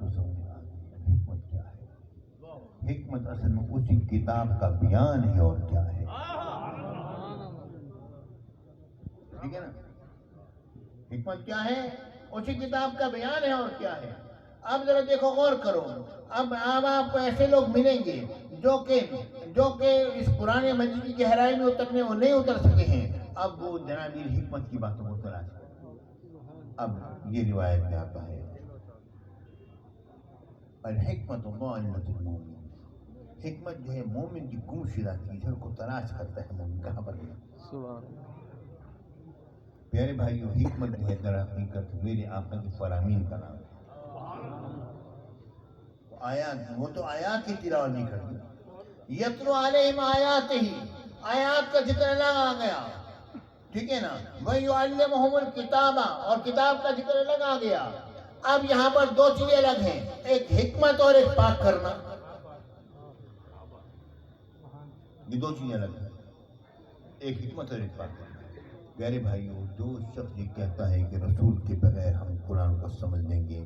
کو سمجھ آ گئی حکمت کیا ہے. حکمت اصل میں اسی کتاب کا بیان ہے اور کیا ہے. ٹھیک ہے نا. حکمت کیا ہے؟ اسی کتاب کا بیان ہے اور کیا ہے. اب ذرا دیکھو غور کرو. اب آپ کو ایسے لوگ ملیں گے جو کہ اس قرآن مجید کی گہرائی میں اترنے وہ نہیں اتر سکے ہیں. اب وہ جناب حکمت کی باتوں کو تلاش کریں. اب یہ روایت میں آتا ہے الحکمت ضالۃ المومن. حکمت جو ہے مومن کی گم شدہ چیز ہے، کو تلاش کرتا ہے مومن کہاں پر ہے. پیارے بھائیو، حکمت جو ہے در حقیقت میرے آقا کی فرامین کا نام ہے. وہ تو آیات کی تلاوت نہیں کرتی. یتلو علیہم آیات ہی، آیات کا ذکر الگ آ گیا. ٹھیک ہے نا. وَيُعَلِّمُهُمُ الْكِتَابَ، اور کتاب کا ذکر الگ آ گیا. اب یہاں پر دو چیزیں الگ ہیں، ایک حکمت اور ایک پاک کرنا. یہ دو چیزیں الگ ہیں، ایک حکمت اور ایک پاک کرنا. پیارے بھائیو، جو شخص یہ کہتا ہے کہ رسول کے بغیر ہم قرآن کو سمجھ لیں گے،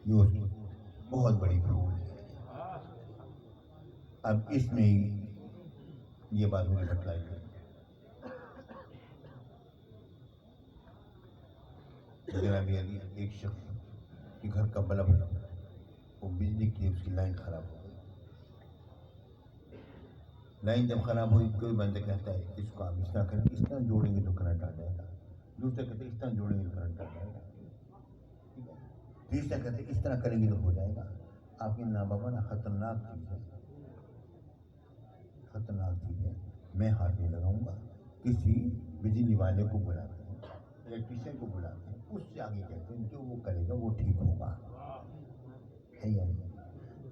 یہ اس کی بہت بڑی بھول ہے. اب اس میں یہ بات مجھے بتلائی گئی. جناب ایک شخص کے گھر کا بلب، وہ بجلی کی اس کی لائن خراب ہو گئی. لائن جب خراب ہوئی کوئی بندہ کہتا ہے اس کو آپ اس طرح کریں، اس طرح جوڑیں گے تو کرنٹ آ جائے گا. دوسرا کہتے ہیں اس طرح جوڑیں گے تو کرنٹ آ جائے گا. تیسرا کہتے ہیں اس طرح کریں گے تو ہو جائے گا. آپ کی نابابا نا خطرناک چیز ہے، خطرناک چیز ہے. میں ہاتھ نہیں لگاؤں گا. کسی بجلی والے کو بلاتے ہیں، الیکٹریشین کو بلاتے ہیں، اس سے آگے کہتے ہیں جو وہ کرے گا وہ ٹھیک ہوگا. ہے یا نہیں؟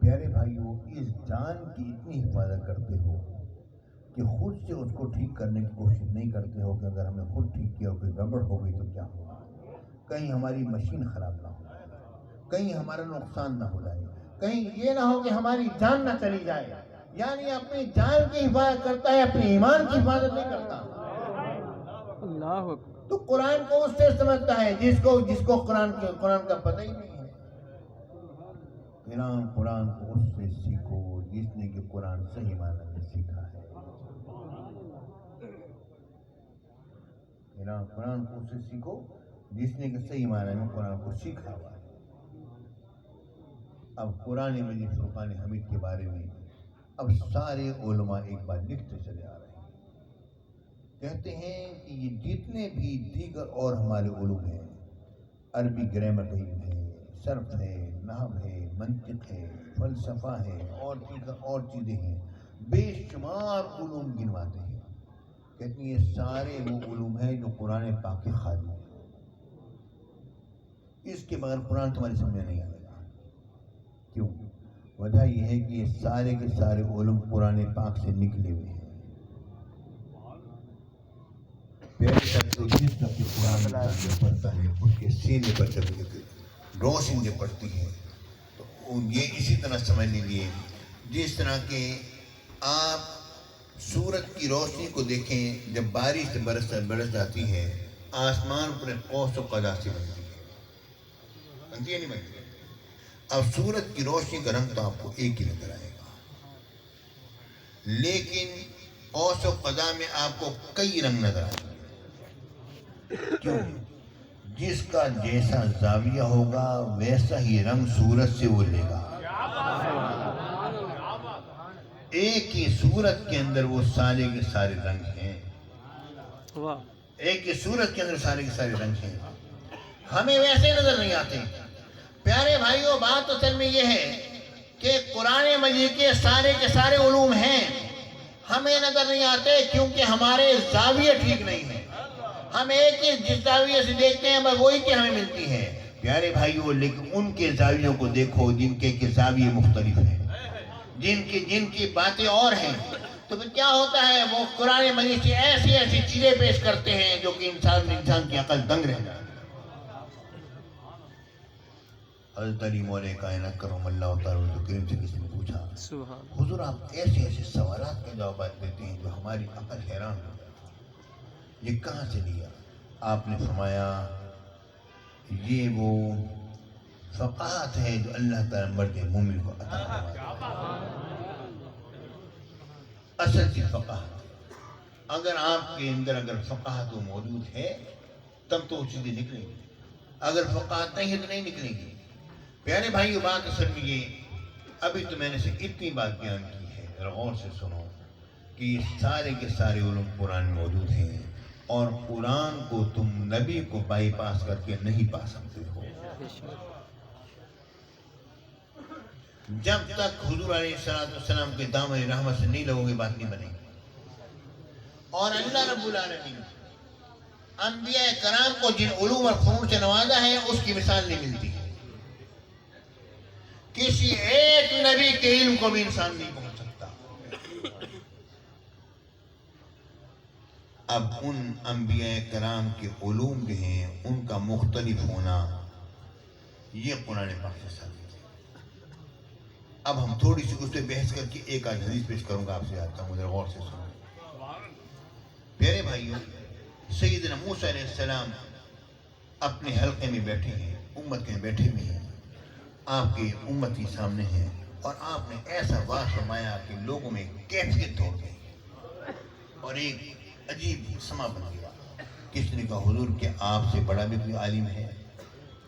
پیارے بھائیو، اس جان کی اتنی حفاظت کرتے ہو کہ خود سے اس کو ٹھیک کرنے کی کوشش نہیں کرتے ہو کہ اگر ہم نے خود ٹھیک کیا ہو کوئی گڑبڑ ہو گئی تو کیا ہوگا. کہیں ہماری مشین خراب نہ ہو جائے، کہیں ہمارا نقصان نہ ہو جائے، کہیں یہ نہ ہو کہ ہماری جان نہ چلی جائے. یعنی اپنی جان کی حفاظت کرتا ہے، اپنے ایمان کی حفاظت نہیں کرتا. اللہ تو قرآن کو اس سے سمجھتا ہے جس کو قرآن کا پتہ ہی نہیں ہے. قرآن کو اس سے سیکھو جس نے کہ قرآن صحیح معنی میں سیکھا ہے. قرآن کو اس سے سیکھو جس نے کہ صحیح معنی میں قرآن کو سیکھا ہوا ہے. اب قرآن مجید فرقان حمید کے بارے میں اب سارے علماء ایک بات لکھتے چلے آ رہے ہیں. کہتے ہیں کہ یہ جتنے بھی دیگر اور ہمارے علوم ہیں، عربی گرامر کا علم ہے، صرف ہے، نحو ہے، منطق ہے، فلسفہ ہے، اور دیگر اور چیزیں ہیں، بے شمار علوم گنواتے ہیں. کہتے ہیں یہ سارے وہ علوم ہیں جو قرآن پاک کے خادم ہیں. اس کے بغیر قرآن تمہاری سمجھ میں نہیں آئے گا. کیوں؟ وجہ یہ ہے کہ یہ سارے کے سارے علوم قرآن پاک سے نکلے ہوئے ہیں. جس طرح قرآن پڑھتا ہے اس کے سینے پر جب روشنی پڑتی ہے تو یہ اسی طرح سمجھ لیجیے جس طرح کہ آپ سورج کی روشنی کو دیکھیں، جب بارش برس جاتی ہے آسمان پر قوس و قزح سے بنتی ہے. بنتی ہے نہیں بنتی؟ اب سورج کی روشنی کا رنگ تو آپ کو ایک ہی نظر آئے گا، لیکن قوس و قزح میں آپ کو کئی رنگ نظر آئیں گے. کیوں؟ جس کا جیسا زاویہ ہوگا ویسا ہی رنگ سورج سے وہ لے گا. ایک ہی سورج کے اندر وہ سارے کے سارے رنگ ہیں. ایک ہی سورج کے اندر سارے کے سارے رنگ ہیں. ہمیں ویسے نظر نہیں آتے. پیارے بھائیوں، بات اصل میں یہ ہے کہ قرآن مجید کے سارے علوم ہیں، ہمیں نظر نہیں آتے کیونکہ ہمارے زاویہ ٹھیک نہیں ہیں. ہم ایک ہی جس زاویے سے دیکھتے ہیں بس وہی کہ ہمیں ملتی ہے. پیارے بھائیوں، لیکن ان کے زاویوں کو دیکھو جن کے زاویے مختلف ہیں، جن کی باتیں اور ہیں. تو پھر کیا ہوتا ہے؟ وہ قرآن مجید سے ایسی چیزیں پیش کرتے ہیں جو کہ انسان کی عقل دنگ رہ جائے. حضرت علی مولا کائنات کرم اللہ تعالیٰ کریم سے کسی نے پوچھا، حضور آپ ایسے سوالات کے جوابات دیتے ہیں جو ہماری عقل حیران ہو جاتی ہے، یہ کہاں سے لیا؟ آپ نے فرمایا یہ وہ فقاہت ہے جو اللہ تعالیٰ مرد مومن کو عطا فرماتا ہے۔ اصل کی فقاہت، اگر آپ کے اندر اگر فقاہت موجود ہے تب تو وہ چیزیں نکلیں گی، اگر فقاہت نہیں ہے تو نہیں نکلیں گی۔ پیارے بھائیو، بات اصل میں یہ، ابھی تو میں نے صرف اتنی بات بیان کی ہے، ذرا غور سے سنو کہ یہ سارے کے سارے علوم قرآن میں موجود ہیں، اور قرآن کو تم نبی کو بائی پاس کر کے نہیں پا سکتے ہو۔ جب تک حضور علیہ السلام کے دامن رحمت سے نہیں لگو گے بات نہیں بنے گی۔ اور اللہ رب العالمین انبیاء کرام کو جن علوم اور فنون سے نوازا ہے اس کی مثال نہیں ملتی ہے۔ کسی ایک نبی کے علم کو بھی انسان نہیں پہنچ سکتا۔ اب ان انبیاء کرام کے علوم جو ہیں ان کا مختلف ہونا یہ قرآن پاک سے ثابت ہے۔ اب ہم تھوڑی سی اس پہ بحث کر کے ایک آج حدیث پیش کروں گا، آپ سے آتا ہوں، ذرا غور سے سنو۔ پیارے بھائیوں، سیدنا موسیٰ علیہ السلام اپنے حلقے میں بیٹھے ہیں، امت کے بیٹھے ہوئے ہیں، آپ کے امتی سامنے ہیں، اور آپ نے ایسا واضح فرمایا کہ لوگوں میں کیفیت ہو گئی اور ایک عجیب سما بن گیا۔ کس نے کہا حضور کہ آپ سے بڑا بھی کوئی عالم ہے؟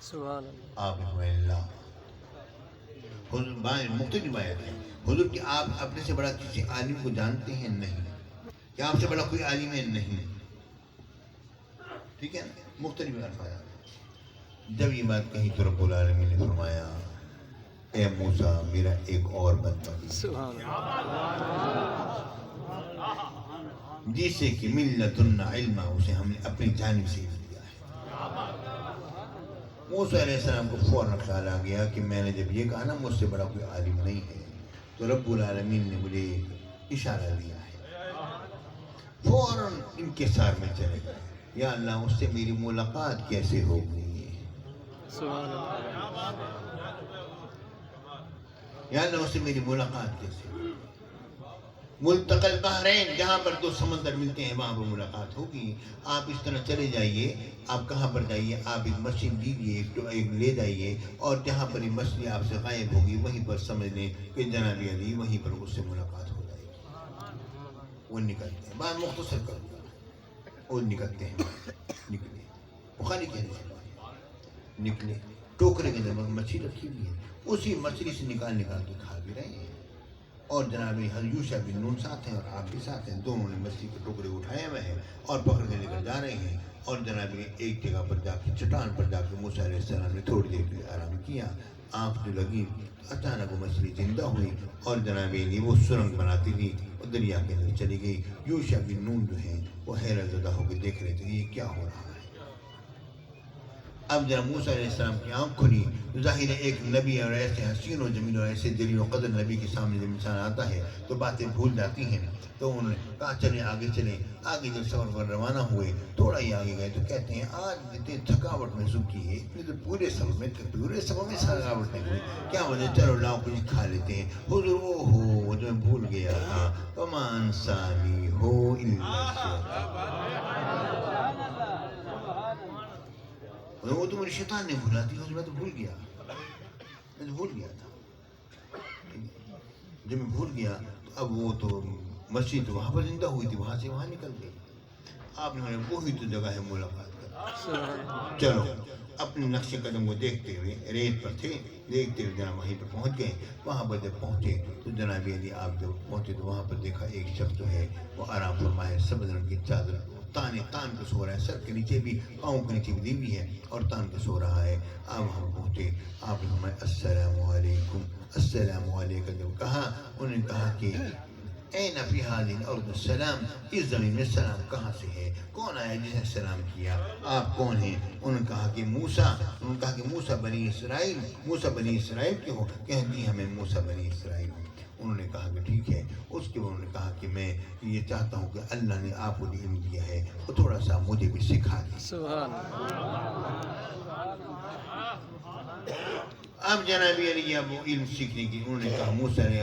سبحان اللہ۔ آپ نے کہا اللہ۔ حضور مختلف آیت ہے، حضور کہ آپ اپنے سے بڑا کسی عالم کو جانتے ہیں؟ نہیں۔ کیا آپ سے بڑا کوئی عالم ہے؟ نہیں۔ ٹھیک ہے نا، مختلف الفاظ۔ جب یہ بات کہی تو رب العالمین نے فرمایا اے موسیٰ میرا ایک اور بندہ سبحان جسے کہ من لدنا علما، اسے ہم نے اپنی جانب سے دیا ہے۔ موسیٰ علیہ السلام کو فوراً خیال آ گیا کہ میں نے جب یہ کہا نا مجھ سے بڑا کوئی عالم نہیں ہے تو رب العالمین نے مجھے اشارہ دیا ہے۔ فوراً انکسار میں چلے گئے، یا اللہ اس سے میری ملاقات کیسے ہوگی؟ سبحان اللہ۔ یا اللہ اس سے میری ملاقات کیسے ہوگی؟ ملتقى البحرین، جہاں پر دو سمندر ملتے ہیں وہاں پر ملاقات ہوگی۔ آپ اس طرح چلے جائیے، آپ کہاں پر جائیے، آپ ایک مچھلی لیجیے، ایک لے جائیے، اور جہاں پر یہ مچھلی آپ سے غائب ہوگی وہیں پر سمجھ لیں کہ جناب علی وہیں پر اس سے ملاقات ہو جائے گی۔ وہ نکلتے ہیں، بات مختصر کروں گا، وہ نکلتے ہیں، نکلے بخاری کے حدیث نکلے، ٹوکرے کے اندر مچھلی رکھی ہوئی ہے، اسی مچھلی سے نکال کے کھا بھی رہے ہیں، اور جناب یوشع بن نون ساتھ ہیں اور آپ بھی ساتھ ہیں، دونوں نے مچھلی کے ٹکڑے اٹھائے ہوئے ہیں اور پکڑ کے لے کر جا رہے ہیں۔ اور جناب ایک جگہ پر جا کے چٹان پر جا کے موسیٰ علیہ السلام نے تھوڑی دیر کے لیے آرام کیا، آنکھ جو لگی اچانک وہ مچھلی زندہ ہوئی اور جناب وہ سرنگ بناتی تھی اور دریا کے اندر چلی گئی۔ یوشع بن نون جو ہیں وہ حیرت زدہ ہو کے دیکھ رہے تھے یہ کیا ہو رہا ہے۔ اب جب موسیٰ علیہ السلام کی آنکھ کھلی، ظاہر ہے ایک نبی اور ایسے حسین و جمیل اور ایسے جلیل و قدر نبی کے سامنے جب انسان آتا ہے تو باتیں بھول جاتی ہیں، تو انہوں نے کہا چلیں آگے چلیں۔ آگے جب سفر پر روانہ ہوئے تھوڑا ہی آگے گئے تو کہتے ہیں آج اتنی تھکاوٹ محسوس کی ہے، اتنی تو پورے سفر میں تھکاوٹ نہیں ہوئی، کیا وجہ؟ چلو لاؤ کچھ کھا لیتے ہیں۔ حضور او ہو جو میں بھول گیا تھا، وَمَا أَنسَانِيهُ إِلَّا الشَّيْطَانُ، وہ تو میری شیطان نے بھولا تھی، میں تو بھول گیا تھا۔ جب میں بھول گیا تو اب وہ تو مسجد وہاں پر زندہ ہوئی تھی، وہاں سے وہاں نکل گئی۔ آپ نے وہی تو جگہ ہے ملاقات کر، چلو اپنے نقش قدم کو دیکھتے ہوئے ریت پر تھے، دیکھتے ہوئے جناب وہیں پر پہنچ گئے۔ وہاں پر جب پہنچے تو جناب علی آپ جب پہنچے تو وہاں پر دیکھا ایک شخص جو ہے وہ آرام فرمائے، سبز رنگ کی چادر تان کے سو رہا ہے، سر کے نیچے بھی پاؤں کے نیچے بھی دی ہوئی ہے اور تان کے سو رہا ہے۔ اب ہم پہنچے، آپ نے فرمایا السلام علیکم، السلام علیکم جب کہا، انہوں نے کہا کہ این فی هذه الارض السلام، اس زمین میں سلام کہاں سے ہے؟ کون آیا جس نے سلام کیا؟ آپ کون ہیں؟ انہوں نے کہا کہ موسیٰ، انہوں نے کہا کہ موسیٰ بنی اسرائیل، موسیٰ بنی اسرائیل کے ہو؟ کہہ دی ہمیں موسیٰ بنی اسرائیل ہوں۔ انہوں نے کہا کہ ٹھیک ہے۔ اس کے بعد انہوں نے کہا کہ میں یہ چاہتا ہوں کہ اللہ نے آپ کو علم دیا ہے تو تھوڑا سا مجھے بھی سکھا دیں۔ سبحان اب جناب علی اب وہ علم سیکھنے کی انہوں نے کہا موسیٰ نے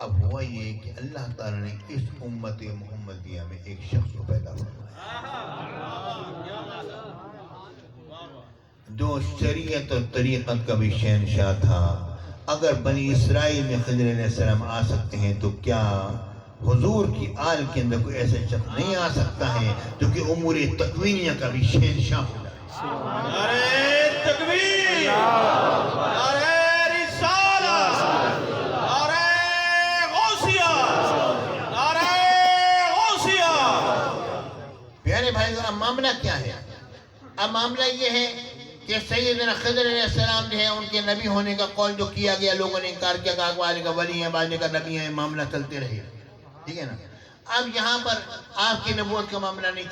اب ہوا یہ کہ اللہ تعالیٰ نے اس امت محمدیہ میں ایک شخص کو پیدا فرمایا جو شریعت اور طریقت کا بھی شہنشاہ تھا. اگر بنی اسرائیل میں خضر علیہ السلام آ سکتے ہیں تو کیا حضور کی آل کے اندر کوئی ایسا شخص نہیں آ سکتا ہے جو کہ امور تکوینیہ کا بھی شہنشاہ ہو جائے؟ نعرہ تکبیر، نعرہ رسالت، نعرہ غوثیہ، نعرہ غوثیہ. پیارے بھائی، اب معاملہ کیا ہے؟ اب معاملہ یہ ہے کہ سیدنا خضر علیہ السلام جو ہے ان کے نبی ہونے کا قول جو کیا گیا، لوگوں نے انکار کیا، کہا بعض کا ولی ہے، بعض کا نبی ہے، معاملہ چلتے رہے. ٹھیک ہے نا؟ اب یہاں پر آپ کی نبوت کا معاملہ نہیں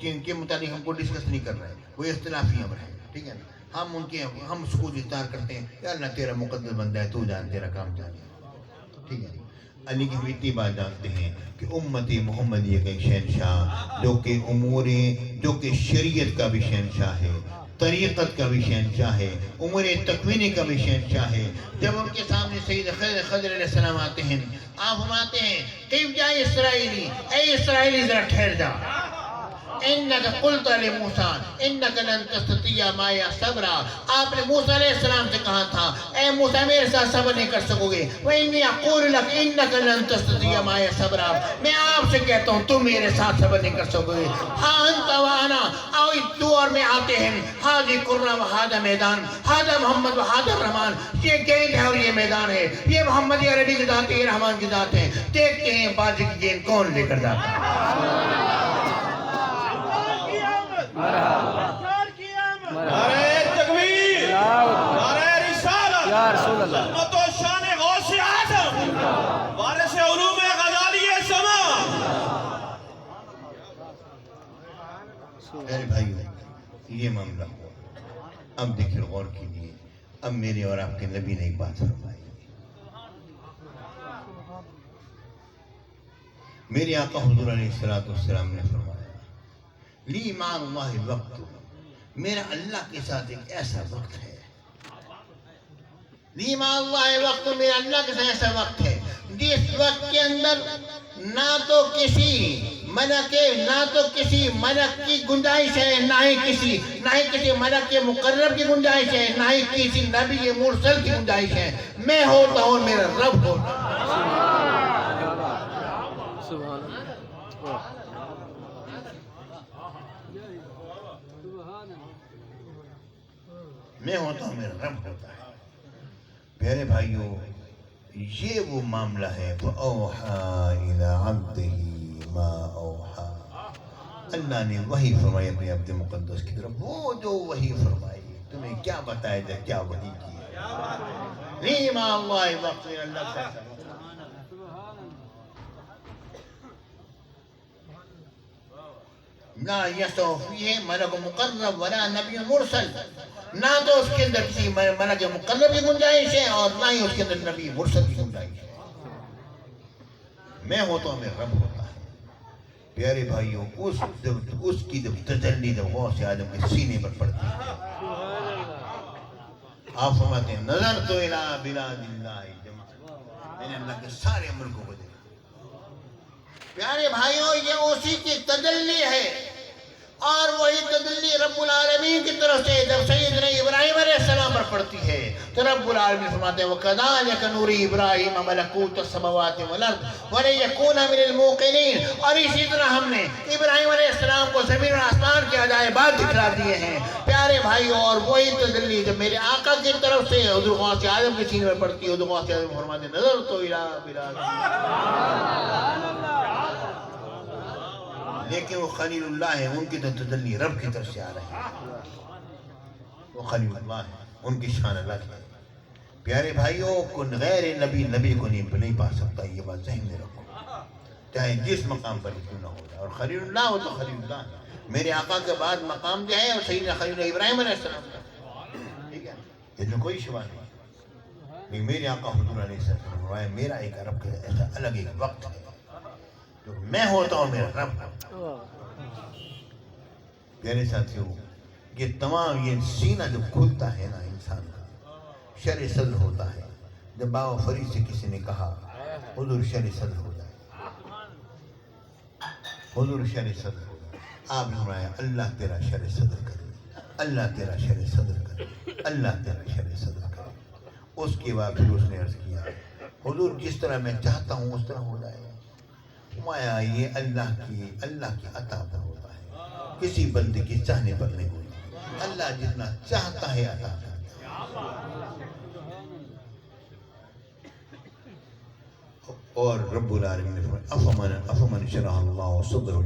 جن کے متعلق ہم کو ڈسکس نہیں کر رہے ہیں، وہ اختلافی امر ہے. ٹھیک ہے نا؟ ہم اس کو اظہار کرتے ہیں یا اللہ تیرا مقدس بندہ ہے، تو جان، تیرا کام جانے. ٹھیک ہے. علی کی اتنی بات جانتے ہیں کہ امت محمدیہ کا ایک شہنشاہ جو کہ شریعت کا بھی شہنشاہ ہے، طریقت کا بھی شہنشاہ ہے، امور تکوینی کا بھی شہنشاہ ہے. جب ان کے سامنے سید خضر علیہ السلام آتے ہیں، آپ فرماتے ہیں قیف جا اسرائیلی، اے اسرائیلی ذرا ٹھہر جا. انک قلت لموسیٰ انک لن تستطیع معی صبرا، آپ نے موسیٰ علیہ السلام سے کہا تھا اے موسیٰ میرے ساتھ صبر نہیں کر سکو گے. وإنی اقول لک انک لن تستطیع معی صبرا، میں آپ سے کہتا ہوں تم میرے ساتھ صبر نہیں کر سکو گے. ہاں انت وانا، آؤ تو اور میں آتے ہیں. ہاذی قرہ وہذا میدان، ہاذا محمد وہذا الرحمن، یہ گیند ہے اور یہ میدان ہے. یہ محمد عربی کی ذات ہے، یہ رحمان کی ذات ہے. دیکھتے ہیں بازی کی گیند کون لے کر جاتا ہے. نعرہ تکبیر، نعرہ رسالت، یا رسول اللہ. عظمت و شان غوث اعظم، وارث علوم غزالی سما. میرے بھائیو، یہ معاملہ ہوا. اب دیکھیں غور کیجیے، اب میرے اور آپ کے نبی نے ایک بات فرمائی. میرے آقا حضور علیہ السلام نے فرمایا لی مع اللہ وقت، میرا اللہ کے ساتھ ایک ایسا وقت ہے. لی مع اللہ وقت، میرا اللہ کے ساتھ ایسا وقت ہے جس وقت کے اندر نہ تو کسی ملک کی گنجائش ہے، نہ ہی کسی ملک کے مقرب کی گنجائش ہے، نہ ہی کسی نبی مرسل کی گنجائش ہے. میں ہوتا ہوں، میرا رب ہوتا ہے. سبحان اللہ. میں ہوتا ہوں، میرا رب ہوتا ہے. پیارے بھائیوں، یہ وہ معاملہ ہے وَأَوْحَى إِلَىٰ عَبْدِهِ مَا أَوْحَى. اللہ نے وحی فرمائی اپنے عبد مقدس کی طرف، وہ جو وحی فرمائی. تمہیں کیا بتایا جائے کیا وحی کی ہے. لی مع اللہ وقت، اللہ سے ایسا وقت. لا یسع فیہ ملک مقرب ولا نبی مرسل، نہ تو اس کے اندر کسی ملک مقرب کی گنجائش ہے اور نہ ہی اس کے اندر نبی مرسل کی گنجائش ہے. میں ہوتا ہوں، میرا رب ہوتا ہے. پیارے بھائیوں، اس کی جب تجلی جب غوث اعظم کے سینے پر پڑتی ہے، آپ فرماتے ہیں نظر تو الی بلاد اللہ جمعا، میں نے اللہ کے سارے ملکوں کو دیکھا. پیارے بھائیوں، یہ اسی کی تجلی ہے اور وہی تجلی رب العالمین کی طرف سے جب سیدنا ابراہیم علیہ السلام پر پڑتی ہے تو رب العالمین فرماتے ہیں وَكَذَلِكَ نُرِي إِبْرَاهِيمَ مَلَكُوتَ السَّمَاوَاتِ وَالْأَرْضِ وَلِيَكُونَ مِنَ الْمُوقِنِينَ. اور اسی طرح ہم نے ابراہیم علیہ السلام کو زمین اور آسمان کے عجائبات دکھلا دیے ہیں. پیارے بھائیوں، اور وہی تجلی جب میرے آقا کی طرف سے حضور غوث اعظم کے سینے پر پڑتی ہے، حضور غوث اعظم فرماتے ہیں نظر تو الی بلاد، لیکن وہ خلیل اللہ ہے، ان کی تو تجلی رب کی طرف سے آ رہی ہے. وہ خلیل اللہ ہے، ان کی شان الگ ہے. پیارے بھائیوں، غیر نبی کو نہیں پا سکتا. یہ بات ذہن میں رکھو، چاہے جس مقام پر کیوں نہ ہو جائے. اور خلیل اللہ وہ تو خلیل اللہ ہے. میرے آقا کے بعد مقام جو ہے وہ سیدنا خلیل ابراہیم علیہ السلام کا. ٹھیک ہے، اس میں کوئی شبہ نہیں. لیکن میرے آقا حضور علیہ السلام نے میرا ایک عرب کا ایسا الگ ایک وقت ہے جو میں ہوتا ہوں، میرا رب ہوتا ہے. پیارے ساتھیوں، یہ تمام یہ سینہ جو کھلتا ہے نا انسان کا، شرع صدر ہوتا ہے. جب بابا فرید سے کسی نے کہا حضور شر صدر ہو جائے، حضور شر صدر ہو جائے۔ آپ نے فرمایا اللہ تیرا شر صدر کرے، اللہ تیرا شر صدر کرے، اللہ تیرا شر صدر کرے۔ اس کے بعد پھر اس نے عرض کیا حضور جس طرح میں چاہتا ہوں اس طرح ہو جائے گا۔ فرمایا یہ اللہ کی عطا پر ہوتا ہے، کسی بندے کے چاہنے پر نہیں ہوتا، اللہ جتنا چاہتا ہے عطا کرتا ہے۔ اور رب العالمین نے فرمایا افمن شرح اللہ صدرہ